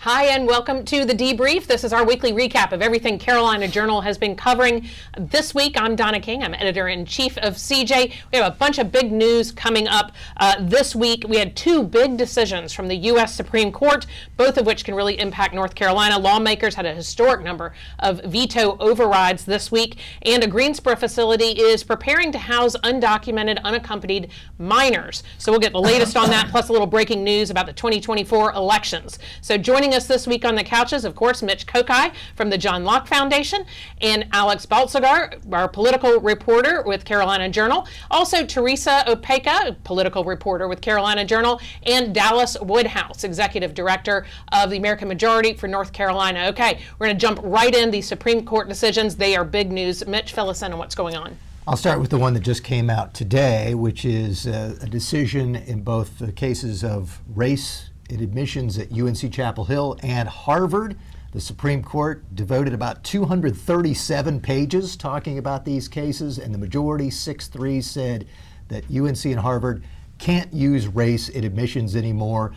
Hi, and welcome to The Debrief. This is our weekly recap of everything Carolina Journal has been covering this week. I'm Donna King. I'm editor-in-chief of CJ. We have a bunch of big news coming up this week. We had two big decisions from the U.S. Supreme Court, both of which can really impact North Carolina. Lawmakers had a historic number of veto overrides this week, and a Greensboro facility is preparing to house undocumented, unaccompanied minors. So we'll get the latest on that, plus a little breaking news about the 2024 elections. So joining us this week on the couches, of course, Mitch Kokai from the John Locke Foundation, and Alex Baltzegar, our political reporter with Carolina Journal. Also, Teresa Opeka, political reporter with Carolina Journal, and Dallas Woodhouse, executive director of the American Majority for North Carolina. Okay, we're going to jump right in. The Supreme Court decisions, they are big news. Mitch, fill us in on what's going on. I'll start with the one that just came out today, which is a decision in both the cases of race in admissions at UNC Chapel Hill and Harvard. The Supreme Court devoted about 237 pages talking about these cases, and the majority, 6-3, said that UNC and Harvard can't use race in admissions anymore.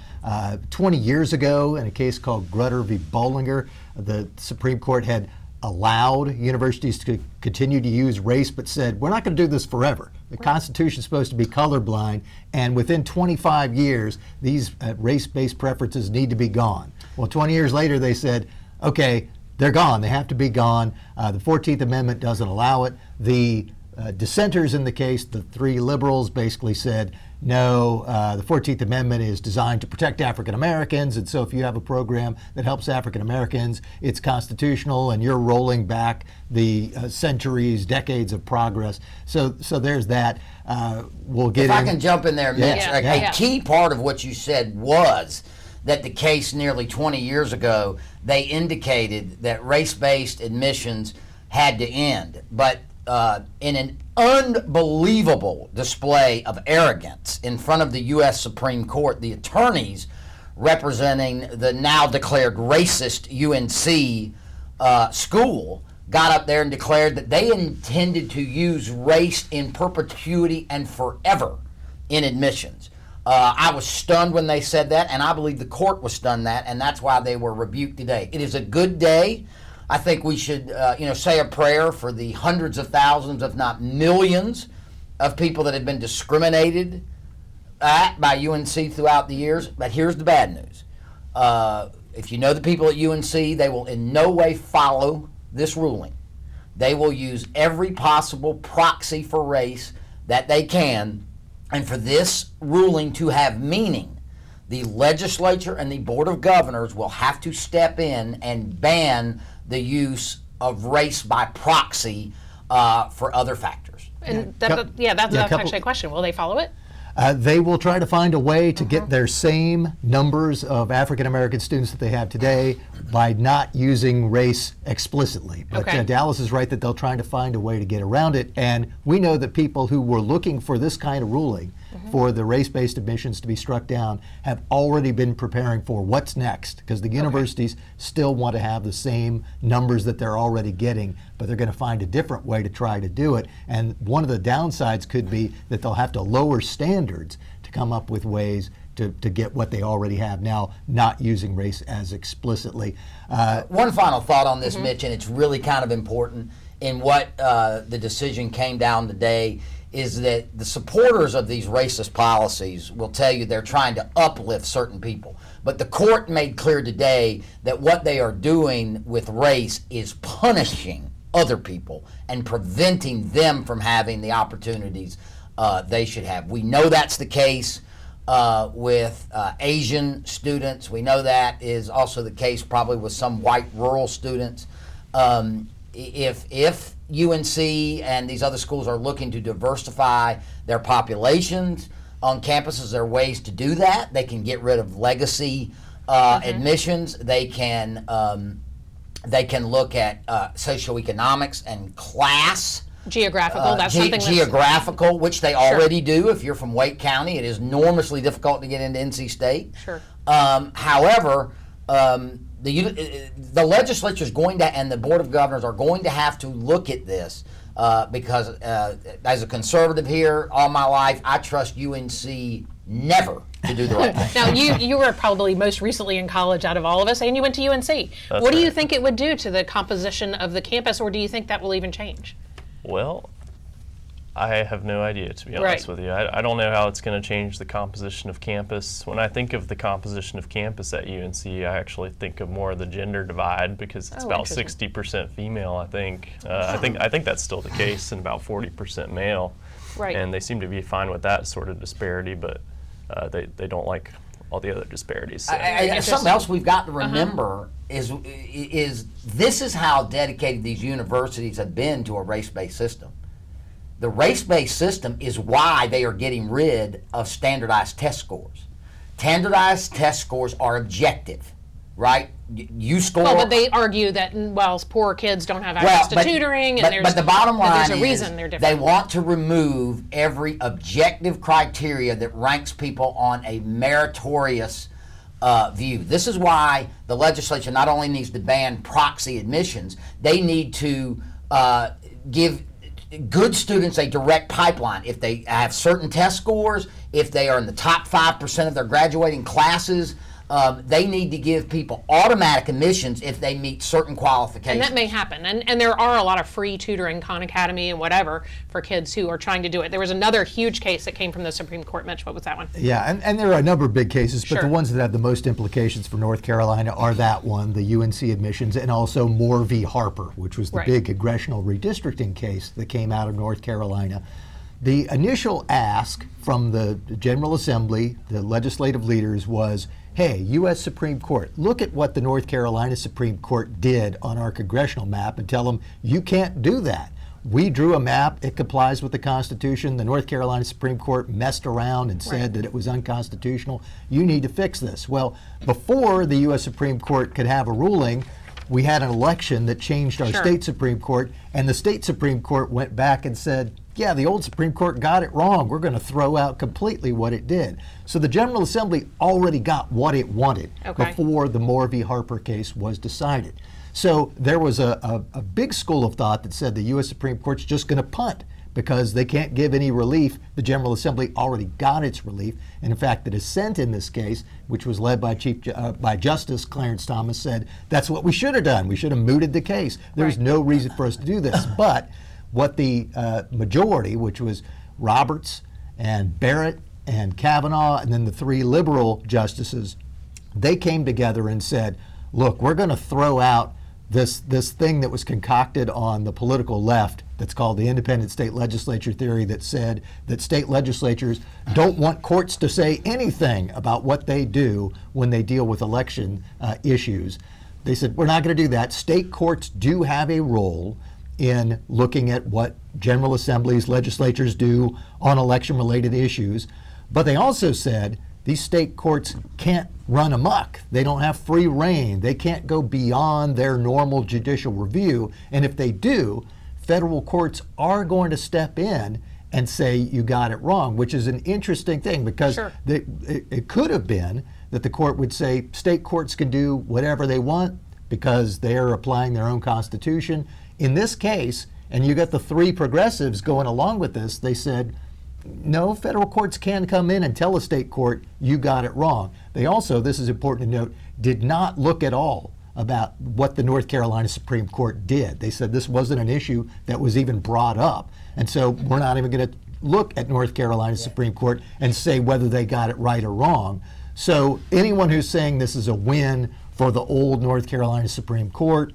20 years ago, in a case called Grutter v. Bollinger, the Supreme Court had allowed universities to continue to use race, but said, we're not going to do this forever. The Constitution is supposed to be colorblind, and within 25 years, these race-based preferences need to be gone. Well, 20 years later, they said, okay, they're gone. They have to be gone. The 14th Amendment doesn't allow it. The dissenters in the case, the three liberals, basically said, no, the 14th Amendment is designed to protect African Americans, and so if you have a program that helps African Americans, it's constitutional, and you're rolling back the centuries, decades of progress. So there's that. We'll get If I can jump in there, Mitch, Yeah. a key part of what you said was that the case nearly 20 years ago, they indicated that race-based admissions had to end. But in an unbelievable display of arrogance in front of the U.S. Supreme Court, the attorneys representing the now declared racist UNC school got up there and declared that they intended to use race in perpetuity and forever in admissions. I was stunned when they said that, and I believe the court was stunned that, and that's why they were rebuked today. It is a good day. I think we should, say a prayer for the hundreds of thousands, if not millions, of people that have been discriminated at by UNC throughout the years. But here's the bad news. If you know the people at UNC, they will in no way follow this ruling. They will use every possible proxy for race that they can. And for this ruling to have meaning, the legislature and the Board of Governors will have to step in and ban the use of race by proxy for other factors. And that's actually a question. Will they follow it? They will try to find a way to get their same numbers of African American students that they have today by not using race explicitly. But Dallas is right that they'll try to find a way to get around it. And we know that people who were looking for this kind of ruling for the race-based admissions to be struck down have already been preparing for what's next, because the universities still want to have the same numbers that they're already getting, but they're going to find a different way to try to do it. And one of the downsides could be that they'll have to lower standards to come up with ways to get what they already have now, not using race as explicitly. One final thought on this, Mitch, and it's really kind of important in what the decision came down today, is that the supporters of these racist policies will tell you they're trying to uplift certain people. But the court made clear today that what they are doing with race is punishing other people and preventing them from having the opportunities they should have. We know that's the case with Asian students. We know that is also the case probably with some white rural students. If UNC and these other schools are looking to diversify their populations on campuses, there are ways to do that. They can get rid of legacy admissions. They can look at socioeconomics and class. Geographical, that's something geographical, which they already do. If you're from Wake County, it is enormously difficult to get into NC State. Sure. However, the legislature is going to, and the Board of Governors are going to have to look at this because as a conservative here all my life, I trust UNC never to do the right thing. Now, you were probably most recently in college out of all of us, and you went to UNC. What do you think it would do to the composition of the campus, or do you think that will even change? Well, I have no idea, to be honest with you. I don't know how it's going to change the composition of campus. When I think of the composition of campus at UNC, I actually think of more of the gender divide, because it's about 60% female, I think. I think that's still the case, and about 40% male. Right. And they seem to be fine with that sort of disparity, but they don't like all the other disparities. So. Something else we've got to remember is this is how dedicated these universities have been to a race-based system. The race-based system is why they are getting rid of standardized test scores. Standardized test scores are objective, right? You score. Well, but they argue that poor kids don't have access to tutoring, and but the bottom line there's a reason they're different. They want to remove every objective criteria that ranks people on a meritorious view. This is why the legislature not only needs to ban proxy admissions, they need to give good students a direct pipeline. If they have certain test scores, if they are in the top 5% of their graduating classes, they need to give people automatic admissions if they meet certain qualifications. And that may happen. And there are a lot of free tutoring, Khan Academy and whatever, for kids who are trying to do it. There was another huge case that came from the Supreme Court. Mitch, what was that one? Yeah, and there are a number of big cases, but Sure. the ones that have the most implications for North Carolina are that one, the UNC admissions, and also Moore v. Harper, which was the big congressional redistricting case that came out of North Carolina. The initial ask from the General Assembly, the legislative leaders, was, hey, U.S. Supreme Court, look at what the North Carolina Supreme Court did on our congressional map and tell them, you can't do that. We drew a map, it complies with the Constitution. The North Carolina Supreme Court messed around and said that it was unconstitutional. You need to fix this. Well, before the U.S. Supreme Court could have a ruling, we had an election that changed our state Supreme Court, and the state Supreme Court went back and said, yeah, the old Supreme Court got it wrong. We're going to throw out completely what it did. So the General Assembly already got what it wanted before the Moore v. Harper case was decided. So there was a big school of thought that said the U.S. Supreme Court's just going to punt because they can't give any relief. The General Assembly already got its relief. And in fact, the dissent in this case, which was led by Justice Clarence Thomas, said that's what we should have done. We should have mooted the case. There's no reason for us to do this. But what the majority, which was Roberts and Barrett and Kavanaugh, and then the three liberal justices, they came together and said, look, we're going to throw out this thing that was concocted on the political left that's called the independent state legislature theory, that said that state legislatures don't want courts to say anything about what they do when they deal with election issues. They said, we're not going to do that. State courts do have a role in looking at what General Assemblies, legislatures do on election-related issues. But they also said these state courts can't run amok. They don't have free rein. They can't go beyond their normal judicial review. And if they do, federal courts are going to step in and say you got it wrong, which is an interesting thing, because it could have been that the court would say state courts can do whatever they want because they're applying their own constitution. In this case, and you got the three progressives going along with this, they said, no, federal courts can come in and tell a state court you got it wrong. They also, this is important to note, did not look at all about what the North Carolina Supreme Court did. They said this wasn't an issue that was even brought up. And so we're not even going to look at North Carolina Supreme Court and say whether they got it right or wrong. So anyone who's saying this is a win for the old North Carolina Supreme Court,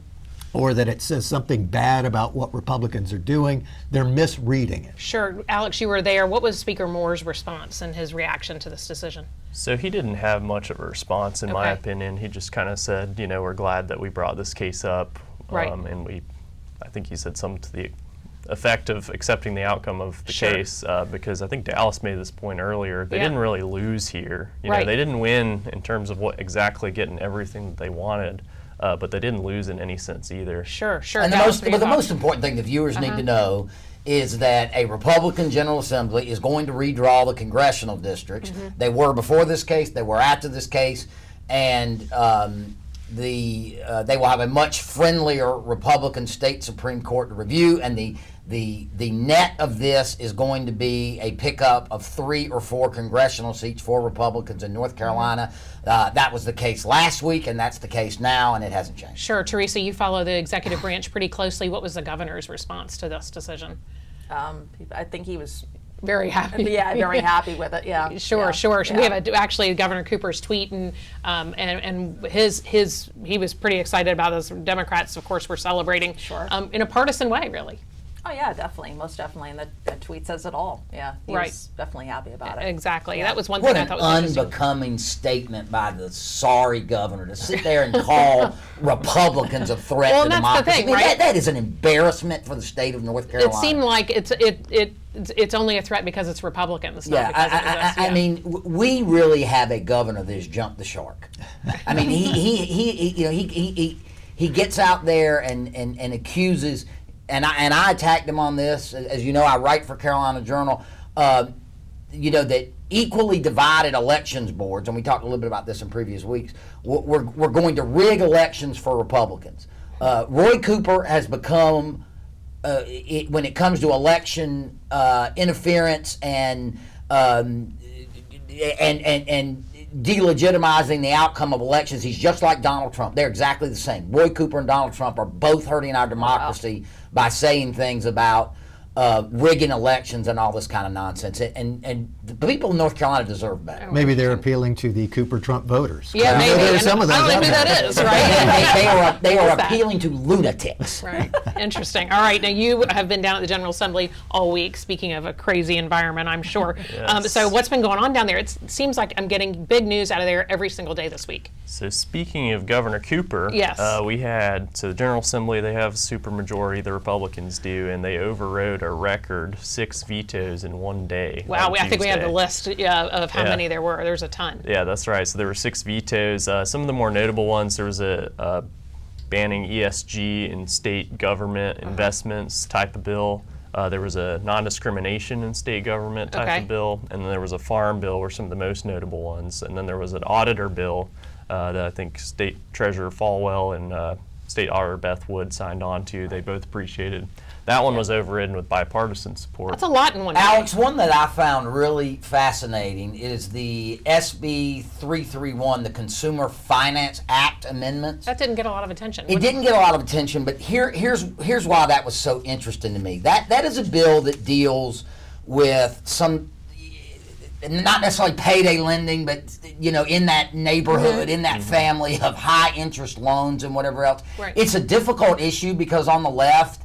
or that it says something bad about what Republicans are doing, they're misreading it. Sure. Alex, you were there. What was Speaker Moore's response and his reaction to this decision? So he didn't have much of a response, in my opinion. He just kind of said, you know, we're glad that we brought this case up. And I think he said something to the effect of accepting the outcome of the case, because I think Dallas made this point earlier. They didn't really lose here. You know, they didn't win in terms of what exactly getting everything that they wanted. But they didn't lose in any sense either. Sure. And the most important thing the viewers need to know is that a Republican General Assembly is going to redraw the congressional districts. They were before this case, they were after this case, and they will have a much friendlier Republican state Supreme Court to review, and the net of this is going to be a pickup of 3 or 4 congressional seats for Republicans in North Carolina. That was the case last week, and that's the case now, and it hasn't changed. Sure. Teresa, you follow the executive branch pretty closely. What was the governor's response to this decision? I think he was very happy. Yeah, very happy with it. Yeah. Sure. Yeah. We have actually Governor Cooper's tweet, and he was pretty excited about this. Democrats, of course, were celebrating in a partisan way, really. Oh yeah, definitely, most definitely, and the tweet says it all. Yeah, he was definitely happy about it. Exactly. Yeah. That was one What thing I thought was an interesting. unbecoming statement by the sorry governor to sit there and call Republicans a threat to that's democracy. the thing, I mean, right? that is an embarrassment for the state of North Carolina. It seemed like it's only a threat because it's Republicans. Not because I mean, we really have a governor that has jumped the shark. I mean, he gets out there and accuses. And I attacked him on this. As you know, I write for Carolina Journal. That equally divided elections boards, and we talked a little bit about this in previous weeks, we're going to rig elections for Republicans. Roy Cooper has become, when it comes to election interference and delegitimizing the outcome of elections, he's just like Donald Trump. They're exactly the same. Roy Cooper and Donald Trump are both hurting our democracy by saying things about rigging elections and all this kind of nonsense. And the people in North Carolina deserve better. Maybe they're appealing to the Cooper Trump voters. Yeah, maybe. There are some of those I don't know out who there. that is, right? They are appealing to lunatics. Right. Interesting. All right. Now, you have been down at the General Assembly all week, speaking of a crazy environment, I'm sure. Yes. So what's been going on down there? It seems like I'm getting big news out of there every single day this week. So speaking of Governor Cooper, Yes. The General Assembly, they have a supermajority, the Republicans do, and they overrode a record 6 vetoes in one day. Wow. I think we have the Tuesday. list of how many there were. There's a ton. Yeah, that's right. So there were 6 vetoes. Some of the more notable ones, there was a banning ESG in state government investments type of bill. There was a non-discrimination in state government type of bill, and then there was a farm bill were some of the most notable ones. And then there was an auditor bill that I think State Treasurer Falwell and State Auditor Beth Wood signed on to. They both appreciated. That one was overridden with bipartisan support. That's a lot in one day. Alex, one that I found really fascinating is the SB 331, the Consumer Finance Act amendments. That didn't get a lot of attention. It didn't get a lot of attention, but here's why that was so interesting to me. That is a bill that deals with some, not necessarily payday lending, but in that neighborhood, in that family of high interest loans and whatever else. Right. It's a difficult issue because on the left,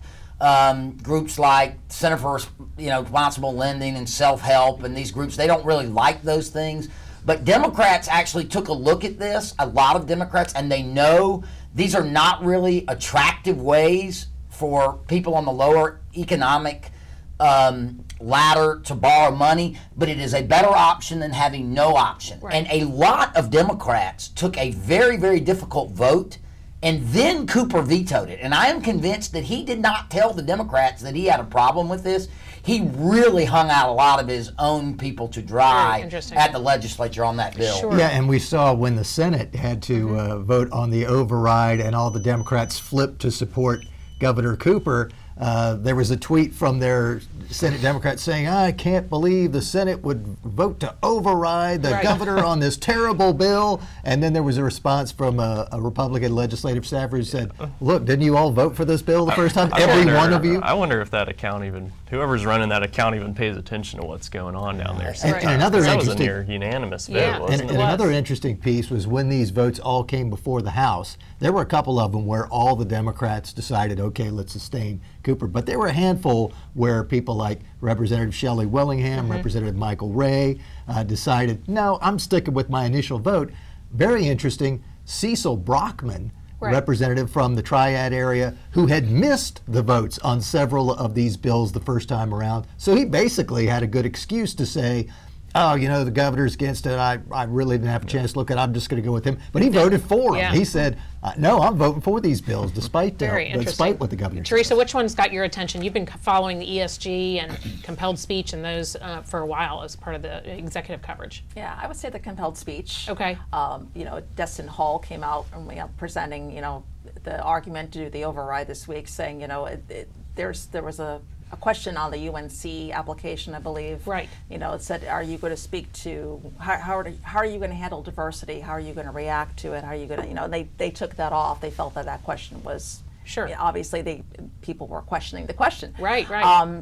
groups like Center for Responsible Lending and Self-Help and these groups, they don't really like those things. But Democrats actually took a look at this, a lot of Democrats, and they know these are not really attractive ways for people on the lower economic ladder to borrow money, but it is a better option than having no option. Right. And a lot of Democrats took a very, very difficult vote, and then Cooper vetoed it. And I am convinced that he did not tell the Democrats that he had a problem with this. He really hung out a lot of his own people to dry at the legislature on that bill. Sure. Yeah, and we saw when the Senate had to vote on the override and all the Democrats flipped to support Governor Cooper, there was a tweet from their Senate Democrats saying, I can't believe the Senate would vote to override the governor on this terrible bill. And then there was a response from a Republican legislative staffer who said, look, didn't you all vote for this bill the first time? One of you? I wonder if that account whoever's running that account even pays attention to what's going on down there. And another that was a interesting, near unanimous vote, Yeah. wasn't and it? another interesting piece was when these votes all came before the House, there were a couple of them where all the Democrats decided, okay, let's sustain Cooper. But there were a handful where people like Representative Shelley Willingham, Representative Michael Ray decided, no, I'm sticking with my initial vote. Very interesting, Cecil Brockman, representative from the Triad area, who had missed the votes on several of these bills the first time around. So he basically had a good excuse to say, oh, the governor's against it. I really didn't have a chance to look at it. I'm just going to go with him. But he voted for him. He said, no, I'm voting for these bills despite what the governor Teresa, says. which one's got your attention? You've been following the ESG and compelled speech and those for a while as part of the executive coverage. Yeah, I would say the compelled speech. Okay. Destin Hall came out and presenting, the argument to do the override this week, saying, there was a question on the UNC application, I believe. Right. It said, are you going to speak to, how are you going to handle diversity? How are you going to react to it? How are you going to, they took that off. They felt that question was, sure. Obviously, people were questioning the question. Right.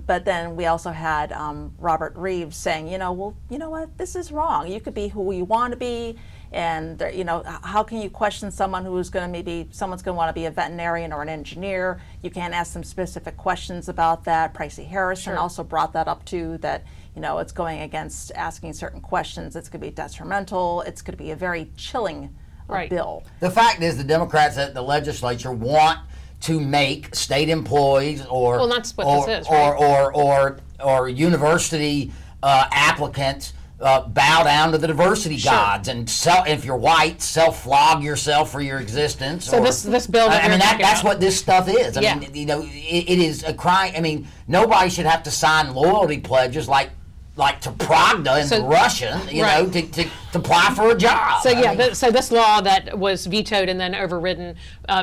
But then we also had Robert Reeves saying, well, you know what, this is wrong. You could be who you want to be. And how can you question someone who's going to someone's going to want to be a veterinarian or an engineer? You can't ask them specific questions about that. Pricey Harrison also brought that up too, that it's going against asking certain questions. It's going to be detrimental. It's going to be a very chilling bill. The fact is, the Democrats at the legislature want to make state employees or that's what this is, right? or university applicants bow down to the diversity gods and if you're white, self-flog yourself for your existence. So this bill, that's what this stuff is. I mean, it is a crime. I mean, nobody should have to sign loyalty pledges like to Pravda and to Russian, to apply for a job. So so this law that was vetoed and then overridden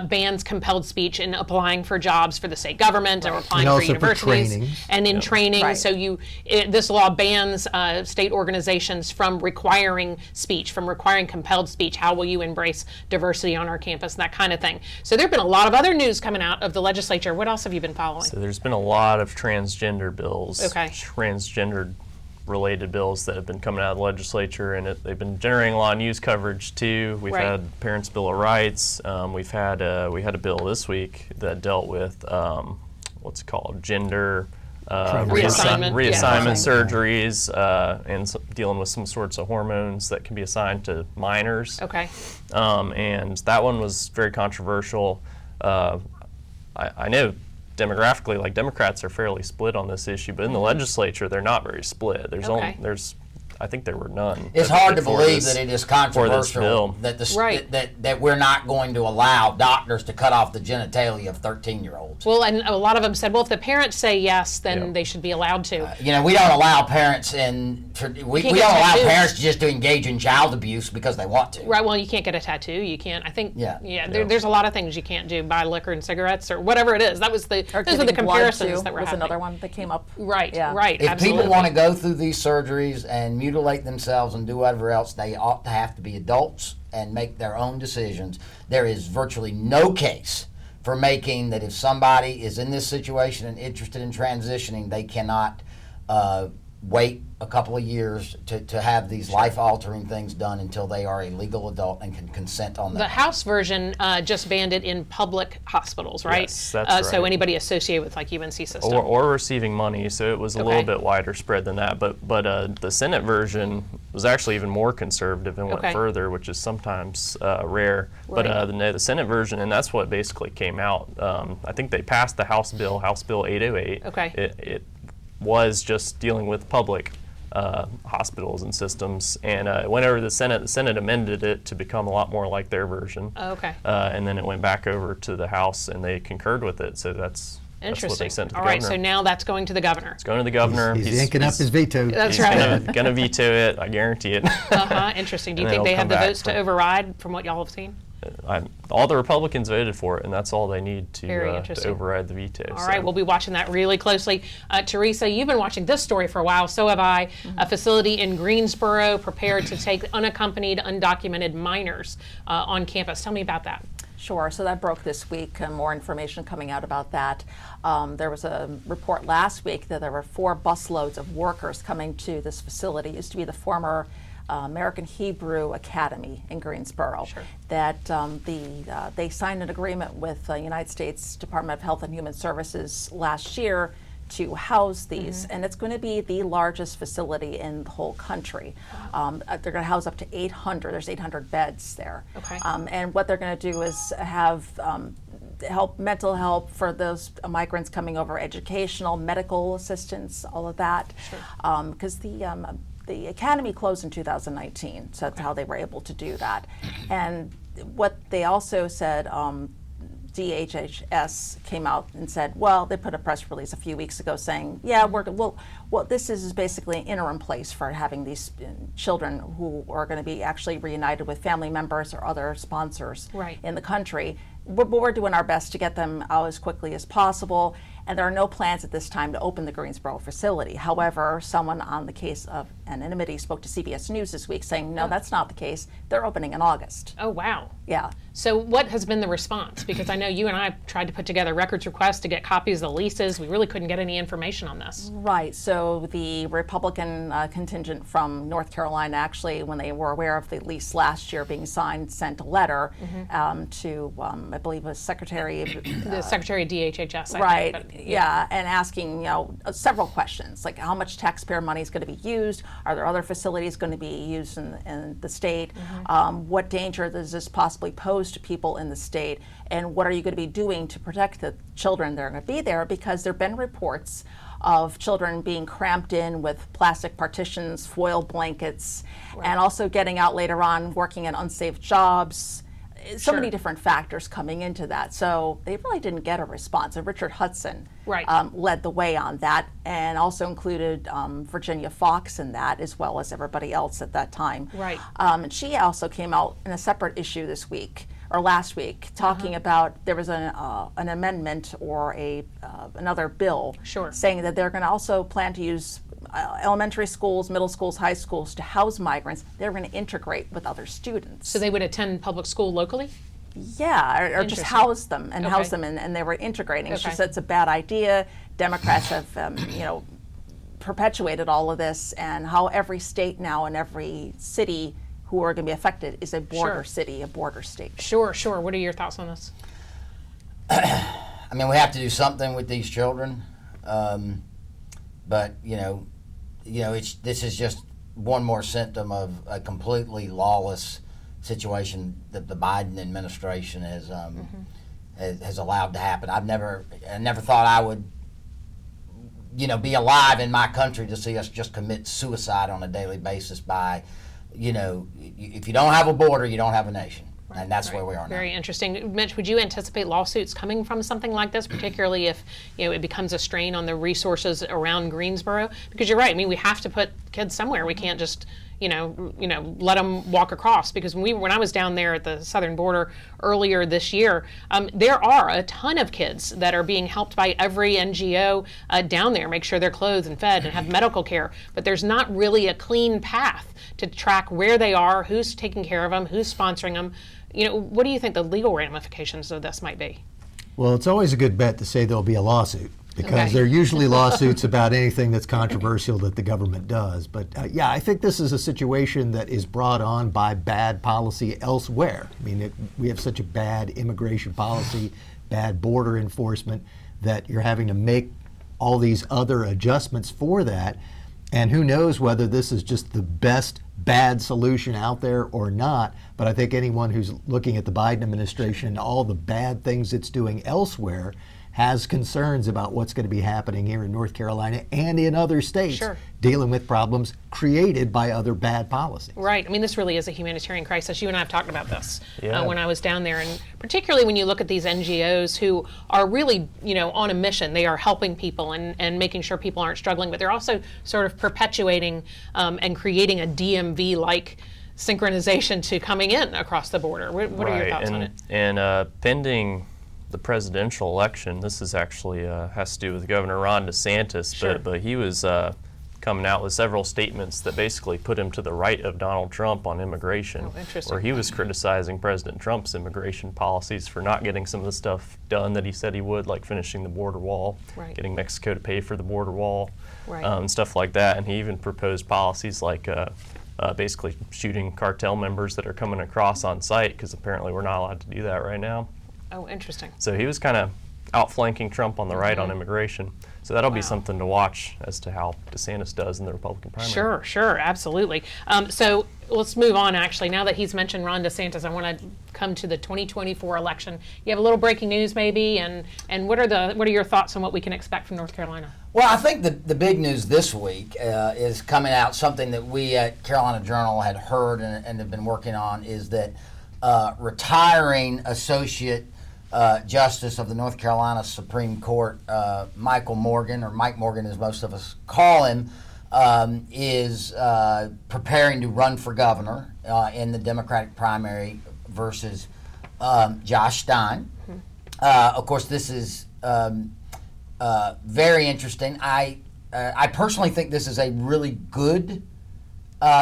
bans compelled speech in applying for jobs for the state government or applying for universities and in training. Right. So this law bans state organizations from requiring speech, from requiring compelled speech. How will you embrace diversity on our campus, that kind of thing. So there have been a lot of other news coming out of the legislature. What else have you been following? So there's been a lot of transgender bills. Okay. Transgender related bills that have been coming out of the legislature, and they've been generating a lot of news coverage too. We've had Parents' Bill of Rights. We had a bill this week that dealt with what's it called, gender reassignment surgeries, and dealing with some sorts of hormones that can be assigned to minors. Okay. And that one was very controversial. I know demographically, like, Democrats are fairly split on this issue, but in the legislature, they're not very split. I think there were none. It's hard to believe that it is controversial that that we're not going to allow doctors to cut off the genitalia of 13-year-olds. Well, and a lot of them said, well, if the parents say yes, then they should be allowed to. We don't allow parents we don't allow parents just to engage in child abuse because they want to. Right. Well, you can't get a tattoo. You can't. I think. There's a lot of things you can't do. Buy liquor and cigarettes or whatever it is. Those are the comparisons that were happening. Another one that came up. Right. Yeah. Right. If absolutely. people want to go through these surgeries and mutilate themselves and do whatever else, they ought to have to be adults and make their own decisions. There is virtually no case for making that if somebody is in this situation and interested in transitioning, they cannot wait a couple of years to have these life-altering things done until they are a legal adult and can consent on that. The House version just banned it in public hospitals, right? Yes, that's right. So anybody associated with like UNC system. Or receiving money, so it was a little bit wider spread than that. But the Senate version was actually even more conservative and went further, which is sometimes rare. Right. But the Senate version, and that's what basically came out. I think they passed the House Bill 808. Okay. It was just dealing with public hospitals and systems, and it went over to the Senate amended it to become a lot more like their version. Oh, okay. And then it went back over to the House, and they concurred with it, so that's what they sent to the governor. All right, so now that's going to the governor. It's going to the governor. He's inking up his veto. That's right. He's going to veto it, I guarantee it. Interesting. Do you think they have the votes to override from what y'all have seen? All the Republicans voted for it, and that's all they need to override the veto. All right, we'll be watching that really closely. Teresa, you've been watching this story for a while, so have I. A facility in Greensboro prepared to take unaccompanied, undocumented minors on campus. Tell me about that. Sure. So that broke this week. More information coming out about that. There was a report last week that there were 4 busloads of workers coming to this facility. It used to be the former American Hebrew Academy in Greensboro. Sure. That they signed an agreement with the United States Department of Health and Human Services last year to house these, and it's going to be the largest facility in the whole country. They're going to house up to 800. There's 800 beds there. Okay. And what they're going to do is have mental help for those migrants coming over, educational, medical assistance, all of that. Sure. Because the academy closed in 2019, so that's how they were able to do that. And what they also said, DHHS came out and said, well, they put a press release a few weeks ago saying, yeah, what this is basically an interim place for having these children who are going to be actually reunited with family members or other sponsors in the country. But we're doing our best to get them out as quickly as possible, and there are no plans at this time to open the Greensboro facility. However, someone on the case of anonymity spoke to CBS News this week saying, no, that's not the case. They're opening in August. Oh, wow. Yeah. So what has been the response? Because I know you and I tried to put together records requests to get copies of the leases. We really couldn't get any information on this. Right. So the Republican contingent from North Carolina, actually, when they were aware of the lease last year being signed, sent a letter to, I believe, a secretary of the secretary of DHHS. Right. I think, yeah, and asking several questions like how much taxpayer money is going to be used. Are there other facilities going to be used in the state? What danger does this possibly pose to people in the state? And what are you going to be doing to protect the children that are going to be there? Because there have been reports of children being cramped in with plastic partitions, foil blankets, and also getting out later on working in unsafe jobs. So many different factors coming into that. So they really didn't get a response. And Richard Hudson led the way on that, and also included Virginia Fox in that, as well as everybody else at that time. And she also came out in a separate issue this week, or last week, talking about there was an amendment or another bill saying that they're going to also plan to use elementary schools, middle schools, high schools to house migrants. They're going to integrate with other students. So they would attend public school locally? Yeah, or just house them and house them, and they were integrating. She said it's a bad idea. Democrats have, perpetuated all of this, and how every state now and every city who are going to be affected is a border city, a border state. Sure. What are your thoughts on this? I mean, we have to do something with these children, but this is just one more symptom of a completely lawless situation that the Biden administration has allowed to happen. I never thought I would, be alive in my country to see us just commit suicide on a daily basis by, if you don't have a border, you don't have a nation. And that's where we are now. Very interesting. Mitch, would you anticipate lawsuits coming from something like this, particularly if it becomes a strain on the resources around Greensboro? Because you're right. I mean, we have to put kids somewhere. We can't just let them walk across. Because when I was down there at the southern border earlier this year, there are a ton of kids that are being helped by every NGO down there, make sure they're clothed and fed and have medical care. But there's not really a clean path to track where they are, who's taking care of them, who's sponsoring them. What do you think the legal ramifications of this might be? Well, it's always a good bet to say there'll be a lawsuit, because they're usually lawsuits about anything that's controversial that the government does. But I think this is a situation that is brought on by bad policy elsewhere. I mean, we have such a bad immigration policy, bad border enforcement, that you're having to make all these other adjustments for that. And who knows whether this is just the best bad solution out there or not. But I think anyone who's looking at the Biden administration and all the bad things it's doing elsewhere has concerns about what's going to be happening here in North Carolina and in other states dealing with problems created by other bad policies. Right. I mean, this really is a humanitarian crisis. You and I have talked about this when I was down there, and particularly when you look at these NGOs who are really, on a mission. They are helping people and making sure people aren't struggling, but they're also sort of perpetuating and creating a DMV-like synchronization to coming in across the border. What are your thoughts on it? And pending the presidential election, this is actually has to do with Governor Ron DeSantis, but he was coming out with several statements that basically put him to the right of Donald Trump on immigration, where he was criticizing President Trump's immigration policies for not getting some of the stuff done that he said he would, like finishing the border wall, getting Mexico to pay for the border wall, and stuff like that. And he even proposed policies like basically shooting cartel members that are coming across on site, because apparently we're not allowed to do that right now. Oh, interesting. So he was kind of outflanking Trump on the right on immigration. So that'll be something to watch as to how DeSantis does in the Republican primary. Sure, absolutely. So let's move on, actually. Now that he's mentioned Ron DeSantis, I want to come to the 2024 election. You have a little breaking news, maybe, and what are your thoughts on what we can expect from North Carolina? Well, I think the big news this week is coming out, something that we at Carolina Journal had heard and have been working on, is that retiring Associate Justice of the North Carolina Supreme Court, Michael Morgan, or Mike Morgan as most of us call him, is preparing to run for governor in the Democratic primary versus Josh Stein. Of course, this is very interesting. I personally think this is a really good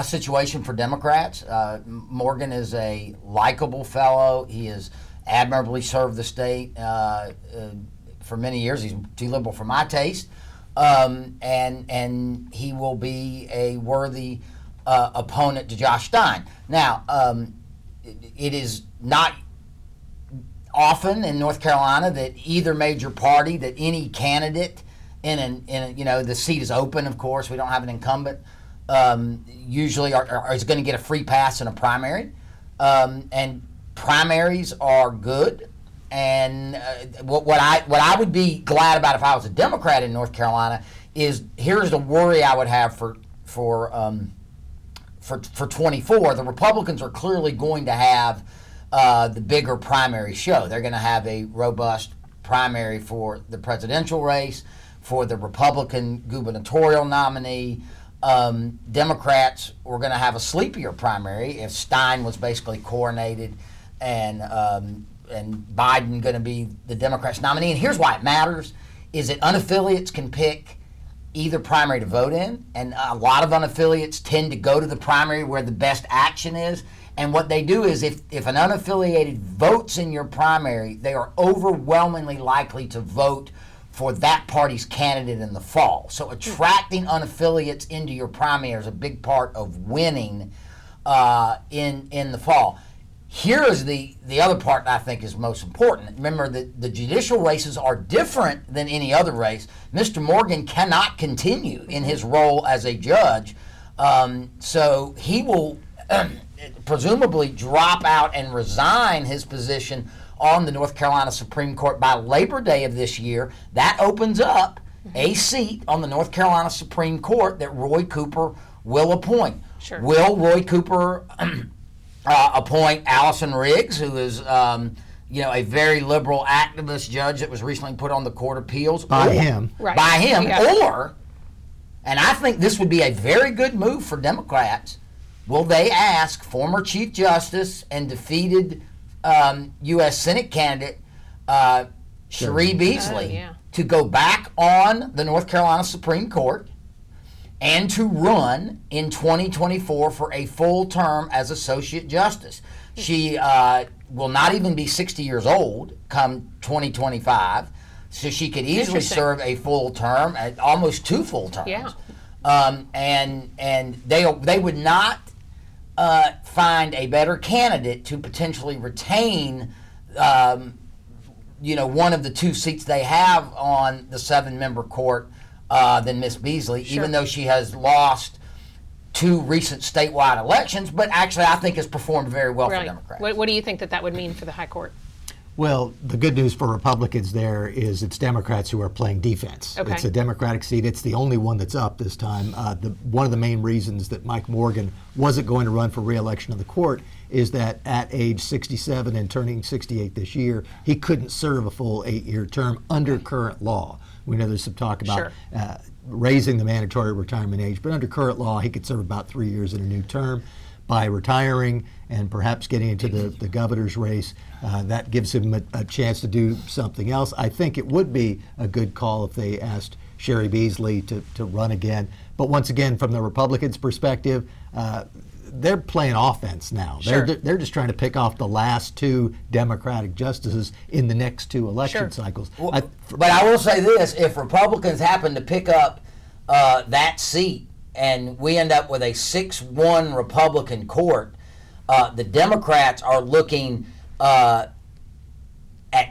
situation for Democrats. Morgan is a likable fellow. He has admirably served the state for many years. He's too liberal for my taste, and he will be a worthy opponent to Josh Stein. Now, it is not often in North Carolina that either major party, that any candidate the seat is open. Of course, we don't have an incumbent. Usually is going to get a free pass in a primary, and primaries are good. And what I would be glad about if I was a Democrat in North Carolina is, here's the worry I would have for 24. The Republicans are clearly going to have the bigger primary show. They're going to have a robust primary for the presidential race, for the Republican gubernatorial nominee. Democrats were going to have a sleepier primary if Stein was basically coronated and Biden going to be the Democrats' nominee. And here's why it matters, is that unaffiliates can pick either primary to vote in, and a lot of unaffiliates tend to go to the primary where the best action is. And what they do is, if an unaffiliated votes in your primary, they are overwhelmingly likely to vote for that party's candidate in the fall. So attracting unaffiliates into your primary is a big part of winning in the fall. Here is the other part that I think is most important. Remember that the judicial races are different than any other race. Mr. Morgan cannot continue in his role as a judge, so he will presumably drop out and resign his position on the North Carolina Supreme Court by Labor Day of this year. That opens up a seat on the North Carolina Supreme Court that Roy Cooper will appoint. Sure. Will Roy Cooper appoint Allison Riggs, who is a very liberal activist judge that was recently put on the Court of Appeals? By him. Right. By him. Yeah. Or, and I think this would be a very good move for Democrats, will they ask former Chief Justice and defeated U.S. Senate candidate Cherie Beasley to go back on the North Carolina Supreme Court and to run in 2024 for a full term as Associate Justice. She will not even be 60 years old come 2025, so she could easily serve a full term, almost 2 full terms. Yeah. And they would not find a better candidate to potentially retain one of the 2 seats they have on the 7-member court than Miss Beasley, even though she has lost 2 recent statewide elections, but actually I think has performed very well for Democrats. What do you think that would mean for the High Court? Well, the good news for Republicans there is it's Democrats who are playing defense. Okay. It's a Democratic seat. It's the only one that's up this time. One of the main reasons that Mike Morgan wasn't going to run for re-election of the court is that at age 67 and turning 68 this year, he couldn't serve a full 8-year term under current law. We know there's some talk about raising the mandatory retirement age, but under current law, he could serve about 3 years in a new term. By retiring and perhaps getting into the governor's race, that gives him a chance to do something else. I think it would be a good call if they asked Cherie Beasley to run again. But once again, from the Republicans' perspective, they're playing offense now. Sure. They're just trying to pick off the last 2 Democratic justices in the next 2 election cycles. Well, but I will say this, if Republicans happen to pick up that seat and we end up with a 6-1 Republican court, the Democrats are looking at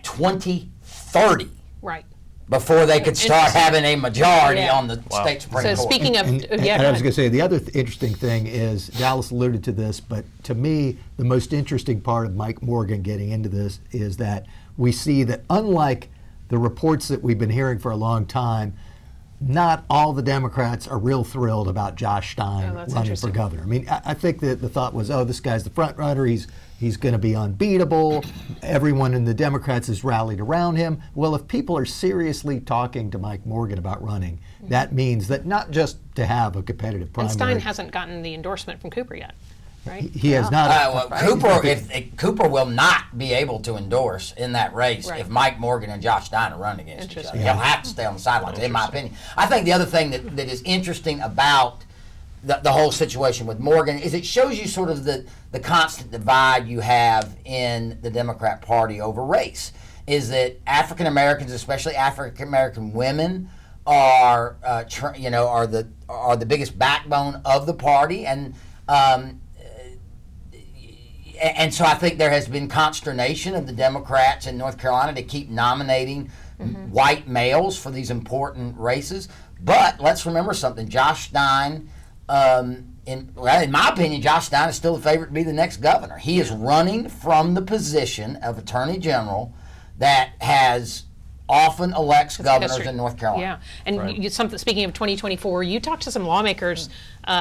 2030 Right. before they could start having a majority Yeah. on the state Supreme So Court. speaking of, And yeah, I go was ahead. going to say, the other interesting thing is, Dallas alluded to this, but to me, the most interesting part of Mike Morgan getting into this is that we see that unlike the reports that we've been hearing for a long time, not all the Democrats are real thrilled about Josh Stein that's running for interesting. governor. I mean, I think that the thought was, oh, this guy's the front runner. He's going to be unbeatable. Everyone in the Democrats has rallied around him. Well, if people are seriously talking to Mike Morgan about running, that means that not just to have a competitive primary. And Stein hasn't gotten the endorsement from Cooper yet, right? He has not. Cooper will not be able to endorse in that race Right. if Mike Morgan and Josh Stein are running against each other. Interesting. He'll have to stay on the sidelines, in my opinion. I think the other thing that is interesting about the whole situation with Morgan is it shows you sort of the constant divide you have in the Democrat Party over race. Is that African Americans, especially African American women, are the biggest backbone of the party, and so I think there has been consternation of the Democrats in North Carolina to keep nominating white males for these important races. But let's remember something: Josh Stein. In my opinion, Josh Stein is still the favorite to be the next governor. He is running from the position of Attorney General that has often elects governors history. in North Carolina. Yeah, and speaking of 2024, you talked to some lawmakers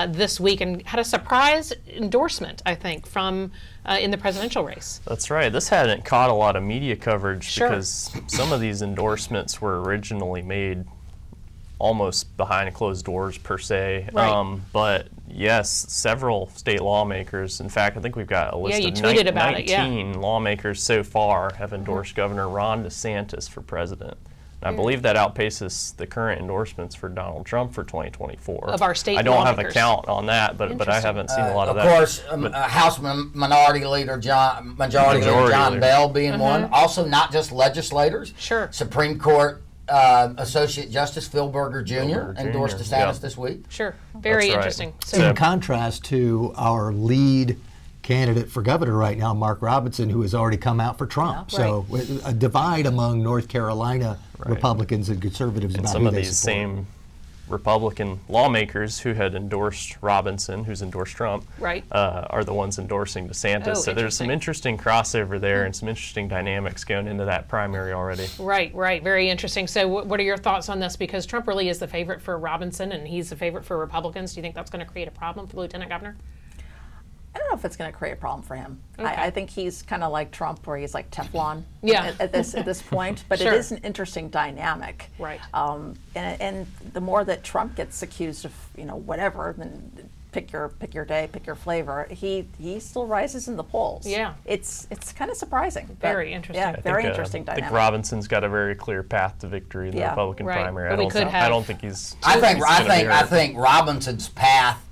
this week and had a surprise endorsement, I think, from in the presidential race. That's right. This hadn't caught a lot of media coverage Sure. because some of these endorsements were originally made almost behind closed doors per se. Right. But yes, several state lawmakers. In fact, I think we've got a list you of tweeted about it, 19 lawmakers so far have endorsed Governor Ron DeSantis for president. And I believe that outpaces the current endorsements for Donald Trump for 2024. Of our state I don't have a lawmakers. count on that, but I Interesting. haven't seen a lot of Of that. course, House Minority Leader Majority Leader Majority John Leader. Bell being one. Also, not just legislators. Sure. Supreme Court Associate Justice Phil Berger Jr. Berger Jr., endorsed DeSantis yeah. this week. Sure, very That's right. interesting. In contrast to our lead candidate for governor right now, Mark Robinson, who has already come out for Trump. Yeah. So a divide among North Carolina Republicans and conservatives And about some who of they these support. same Republican lawmakers who had endorsed Robinson, who's endorsed Trump, Right. are the ones endorsing DeSantis. Oh, So there's some interesting crossover there and some interesting dynamics going into that primary already. Right, very interesting. So what are your thoughts on this? Because Trump really is the favorite for Robinson and he's the favorite for Republicans. Do you think that's going to create a problem for the lieutenant governor? I don't know if it's going to create a problem for him. Okay. I think he's kind of like Trump, where he's like Teflon Yeah. at this point. But Sure. it is an interesting dynamic. Right. And the more that Trump gets accused of whatever, then pick your day, pick your flavor, he still rises in the polls. Yeah. It's kind of surprising. Very interesting. Yeah, I very think, interesting I think dynamic. Robinson's got a very clear path to victory in the Yeah. Republican Right. primary. But we could I have- don't think he's. I think he's gonna be hurt. Robinson's path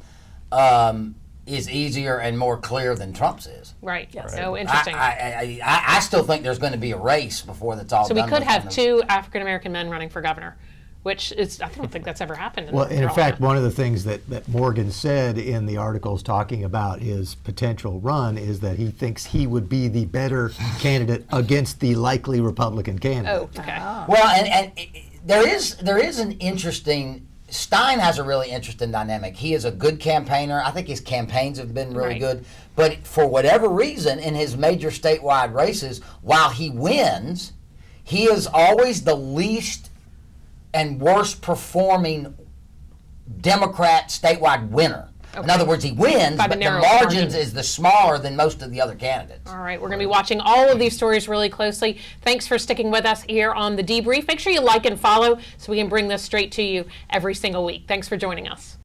is easier and more clear than Trump's is. Right. Yes. So interesting. I still think there's going to be a race before that's all So done. we could with have on the- two African American men running for governor, which is I don't think that's ever happened. Well, North and in Carolina. fact, one of the things that Morgan said in the articles talking about his potential run is that he thinks he would be the better candidate against the likely Republican candidate. Oh, okay. Well, and there is an interesting. Stein has a really interesting dynamic. He is a good campaigner. I think his campaigns have been really Right. good. But for whatever reason, in his major statewide races, while he wins, he is always the least and worst performing Democrat statewide winner. In Okay. other words, he wins, By the but the narrow margins margin. is the smaller than most of the other candidates. All right, we're going to be watching all of these stories really closely. Thanks for sticking with us here on The Debrief. Make sure you like and follow so we can bring this straight to you every single week. Thanks for joining us.